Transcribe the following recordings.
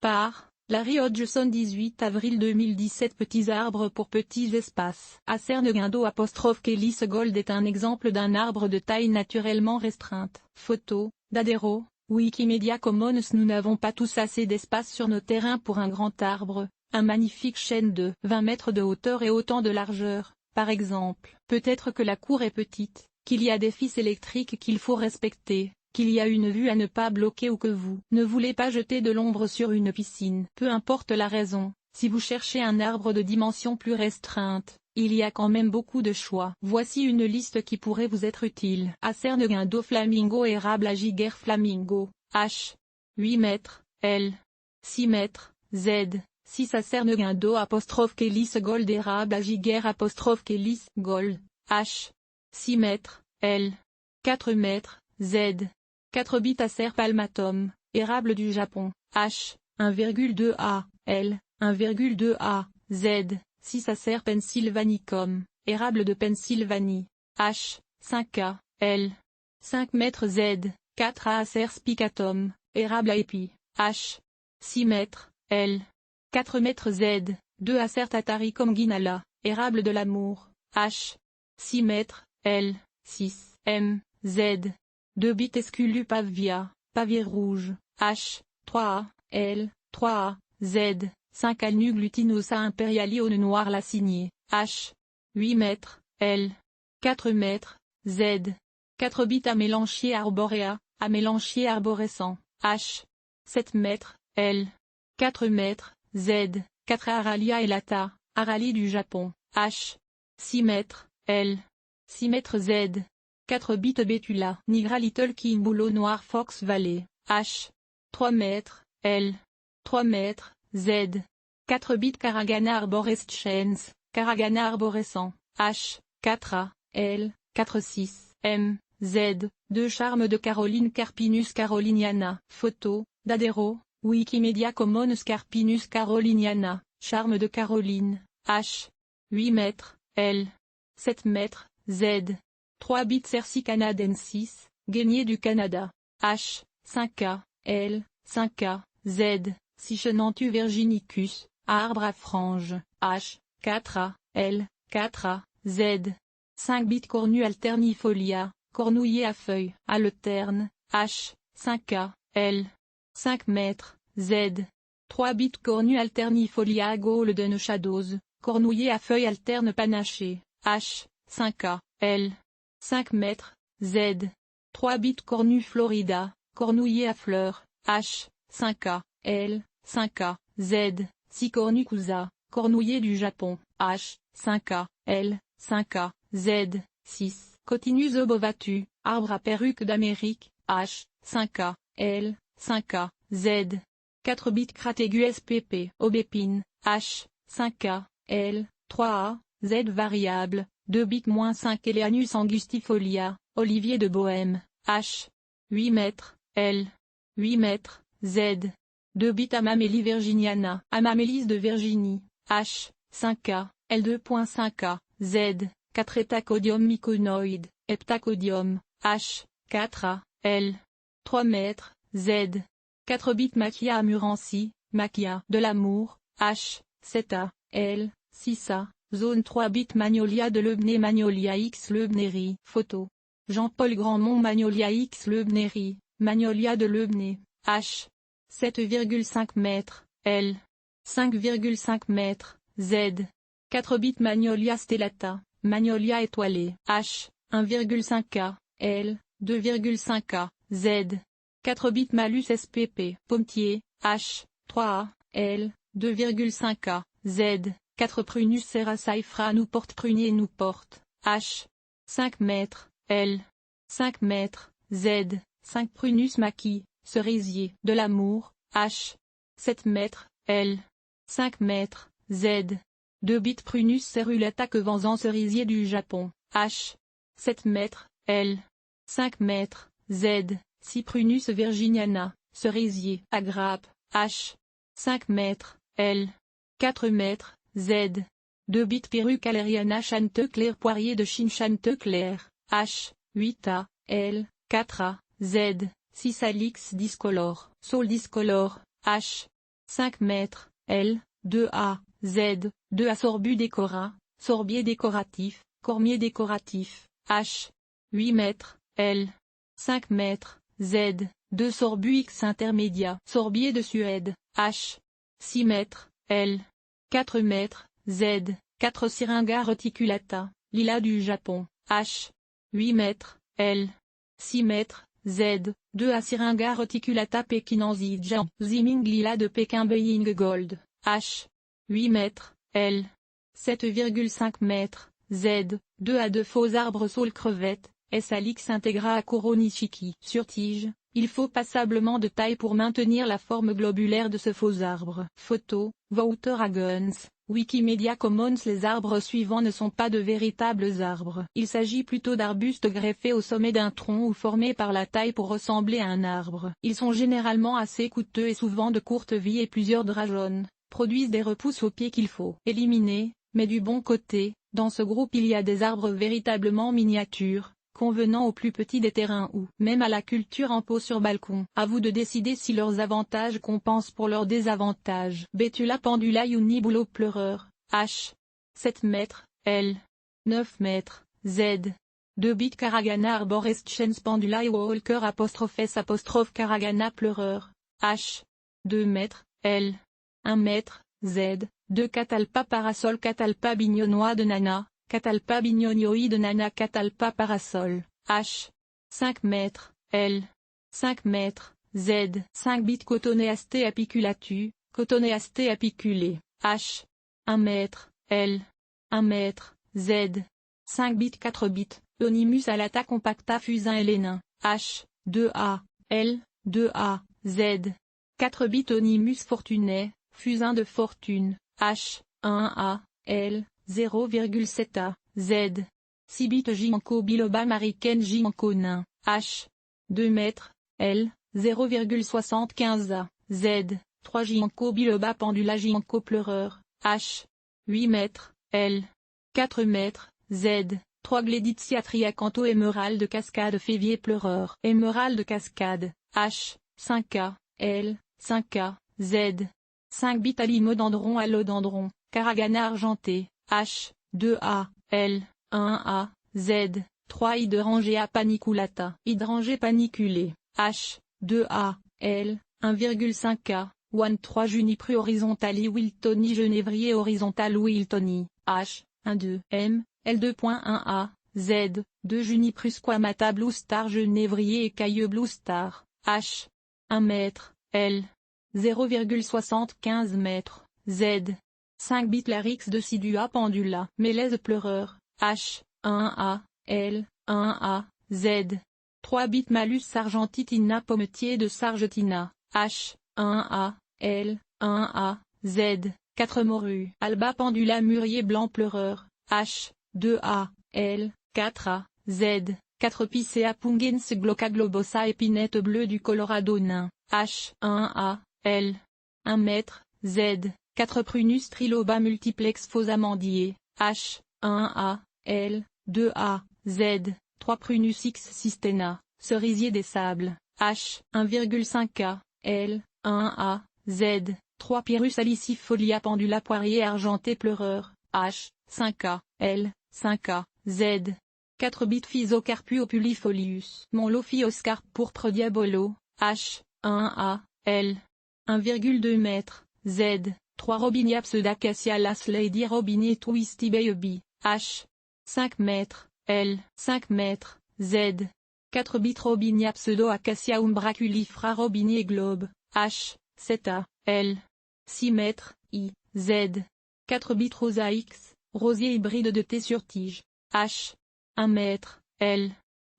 Par Larry Hodgson 18 avril 2017 Petits arbres pour petits espaces. Acer Guindo ' Kellis Gold est un exemple d'un arbre de taille naturellement restreinte. Photo, Dadero, Wikimedia Commons. Nous n'avons pas tous assez d'espace sur nos terrains pour un grand arbre, un magnifique chêne de 20 mètres de hauteur et autant de largeur, par exemple. Peut-être que la cour est petite, qu'il y a des fils électriques qu'il faut respecter, qu'il y a une vue à ne pas bloquer ou que vous ne voulez pas jeter de l'ombre sur une piscine. Peu importe la raison, si vous cherchez un arbre de dimension plus restreinte, il y a quand même beaucoup de choix. Voici une liste qui pourrait vous être utile. Acer Guindo Flamingo érable Agiger Flamingo, H. 8 mètres, L. 6 mètres, Z. 6 Acer Guindo ' Kellis Gold érable Agiger ' Kellis Gold, H. 6 mètres, L. 4 mètres, Z. 4 bits Acer palmatum, érable du Japon, H. 1,2 A, L. 1,2 A, Z. 6 Acer pennsylvanicum, érable de Pennsylvanie, H. 5 A, L. 5 mètres Z. 4 A Acer spicatum, érable à épis, H. 6 mètres, L. 4 mètres Z. 2 Acer tataricum guinala, érable de l'amour, H. 6 mètres, L. 6 M. Z. 2 bits Esculus pavia, pavier rouge, H. 3A, L. 3A, Z. 5 Alnu glutinosa imperialione noir lacinier, H. 8 mètres, L. 4 mètres, Z. 4 bits Amélanchier arborea, Amélanchier arborescent, H. 7 mètres, L. 4 mètres, Z. 4 Aralia elata, Aralie du Japon, H. 6 mètres, L. 6 mètres Z. 4 bits Betula Nigra Little King Bouleau Noir Fox Valley, H. 3 mètres, L. 3 mètres, Z. 4 bits Caragana arborescens, Caragana arborescent, H. 4A, L. 4-6, M. Z. 2 Charme de Caroline Carpinus caroliniana. Photo, Dadero, Wikimedia Commons Carpinus caroliniana, Charme de Caroline, H. 8 mètres, L. 7 mètres, Z. 3 bits Cerci canadensis, Guénier du Canada, H. 5A, L. 5A, Z. 6 Chenantu virginicus, arbre à franges, H. 4A, L. 4A, Z. 5 bits Cornu alternifolia, cornouiller à feuilles, alterne, H. 5A, L. 5 mètres, Z. 3 bits Cornu alternifolia golden shadows, cornouiller à feuilles alternes panachées, H. 5A, L. 5 mètres, Z. 3 bits Cornu Florida, cornouiller à fleurs, H. 5A, L. 5A, Z. 6 Cornu Kusa, cornouiller du Japon, H. 5A, L. 5A, Z. 6 Cotinus obovatu, arbre à perruque d'Amérique, H. 5A, L. 5A, Z. 4 bits Crategus pp. Aubépine, H. 5A, L. 3A, Z variable, 2 bits -5 Eleanus angustifolia, Olivier de Bohême, H. 8 mètres, L. 8 mètres, Z. 2 bits Amamélie virginiana, Amamélis de Virginie, H. 5A, L. 2.5A, Z. 4 Heptacodium myconoïde, Heptacodium, H. 4A, L. 3 mètres, Z. 4 bits Machia amurancy, Machia de l'amour, H. 7A, L. 6A, zone 3 bits Magnolia de Lebné Magnolia X Lebnéry. Photo. Jean-Paul Grandmont Magnolia X Lebnéry, Magnolia de Lebné, H. 7,5 mètres, L. 5,5 mètres, Z. 4 bits Magnolia stellata, Magnolia étoilée, H. 1,5A, L. 2,5A, Z. 4 bits Malus SPP, Pommetier, H. 3A, L. 2,5A, Z. 4 Prunus serrasaifra Newport prunier Newport, H. 5 mètres, L. 5 mètres, Z. 5 Prunus maquis, cerisier de l'amour, H. 7 mètres, L. 5 mètres, Z. 2 bits Prunus cerulata quevanzan cerisier du Japon, H. 7 mètres, L. 5 mètres, Z. 6 Prunus virginiana, cerisier à grappe, H. 5 mètres, L. 4 mètres, Z. 2 bits Perruque aleriana Chantecler poirier de Chine Chantecler, H. 8A, L. 4A, Z. 6 Alix discolore, Saule discolore, H. 5 mètres, L, 2A, Z, 2A sorbus décora, sorbier décoratif, cormier décoratif, H, 8 mètres, L, 5 mètres, Z, 2 sorbus X intermédiat, sorbier de Suède, H, 6 mètres, L, 4 mètres, Z, 4 Syringa reticulata, lilas du Japon, H, 8 mètres, L, 6 mètres, Z, 2 A Syringa reticulata pékinensis Jian, Ziming lilas de Pékin Beijing Gold, H, 8 mètres, L, 7,5 mètres, Z, 2 A de faux arbres saule crevette, S. Alix integra Akuro Nishiki. Sur tige, il faut passablement de taille pour maintenir la forme globulaire de ce faux arbre. Photo, Wouter Hagens, Wikimedia Commons. Les arbres suivants ne sont pas de véritables arbres. Il s'agit plutôt d'arbustes greffés au sommet d'un tronc ou formés par la taille pour ressembler à un arbre. Ils sont généralement assez coûteux et souvent de courte vie et plusieurs draps jaunes, produisent des repousses aux pieds qu'il faut éliminer, mais du bon côté, dans ce groupe il y a des arbres véritablement miniatures, convenant aux plus petits des terrains ou même à la culture en pot sur balcon. À vous de décider si leurs avantages compensent pour leurs désavantages. Betula pendula unibulo pleureur, H. 7 mètres, L. 9 mètres, Z. 2 bit Caragana arborescens pendula walker _s Caragana pleureur, H. 2 mètres, L. 1 mètre, Z. 2 Catalpa parasol Catalpa bignonois de Nana, Catalpa bignonioï de Nana Catalpa parasol, H. 5 mètres, L. 5 mètres, Z. 5 bits Cotoneaste apiculatu, Cotoneaste apiculé, H. 1 mètre, L. 1 mètre, Z. 5 bits 4 bits, Onimus alata compacta fusain hélénin, H. 2A, L. 2A, Z. 4 bits Onimus fortunae, fusain de fortune, H. 1A, L. 0,7A, Z. 6 bits Ginkgo biloba américaine Ginkgo nain, H. 2 mètres, L. 0,75A, Z. 3 Ginkgo biloba pendula Ginkgo pleureur, H. 8 mètres, L. 4 mètres, Z. 3 Gleditia triacanto émeraude cascade févier pleureur, émeraude cascade, H. 5A, L. 5A, Z. 5 bits Alimodendron allodendron, Caragana argenté, H. 2A, L. 1A, Z. 3 Hydrangea paniculata, hydrangée paniculé, H. 2A, L. 1,5A, 1 3 Junipru horizontali Wiltoni genévrier horizontal Wiltoni, H. 1,2 M, L2.1A, Z. 2 Juniprus squamata blue star genévrier écailleux blue star, H. 1 mètre, L. 0,75 mètres, Z. 5 bits Larix decidua pendula, mélèze pleureur, H. 1A, L. 1A, Z. 3 bits Malus sargentitina pommetier de Sargetina, H. 1A, L. 1A, Z. 4 Morue alba pendula mûrier blanc pleureur, H. 2A, L. 4A, Z. 4 Picea pungens glauca globosa épinette bleue du Colorado nain, H. 1A, L. 1 mètre, Z. 4 Prunus triloba multiplex faux amandier, H. 1A, L. 2A, Z. 3 Prunus X cistena, cerisier des sables, H. 1,5A, L. 1A, Z. 3 Pyrrhus alicifolia pendula poirier argenté pleureur, H. 5A, L. 5A, Z. 4 bits Physocarpu opulifolius Monlophioscarpe pourpre diabolo, H. 1A, L. 1,2 mètres, Z. 3 Robinia pseudacacia las lady robinie twisty baby, H. 5 mètres, L. 5 mètres, Z. 4 bits Robinia pseudo-acacia umbraculifera robinie globe, H. 7A, L. 6 mètres, I, Z. 4 bits Rosa X, rosier hybride de thé sur tige, H. 1 mètre, L.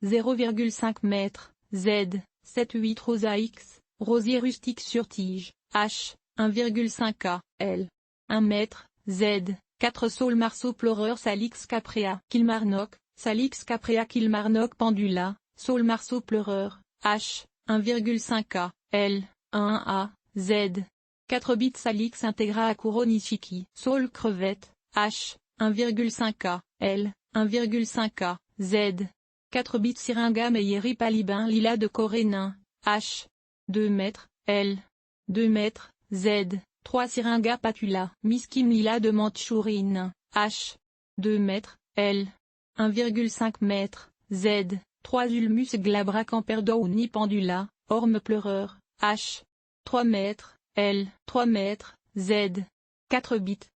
0,5 mètres, Z. 7-8 Rosa X, rosier rustique sur tige, H. 1,5A, L. 1 mètre, Z. 4 Saule marceau pleureur Salix caprea Kilmarnock, Salix caprea Kilmarnock pendula, Saule marceau pleureur, H. 1,5A, L. 1A, Z. 4 bits Salix integra Akuro Nishiki, Saule crevette, H. 1,5A, L. 1,5A, Z. 4 bits Syringa Meilleri palibin lilas de Corée nain, H. 2 mètres, L. 2 mètres, Z. 3 Syringa patula. Miskim lila de Mandchourine, H. 2 mètres, L. 1,5 m, Z. 3 Ulmus glabra camperdouni pendula, orme pleureur, H. 3 mètres, L. 3 mètres, Z. 4 bits.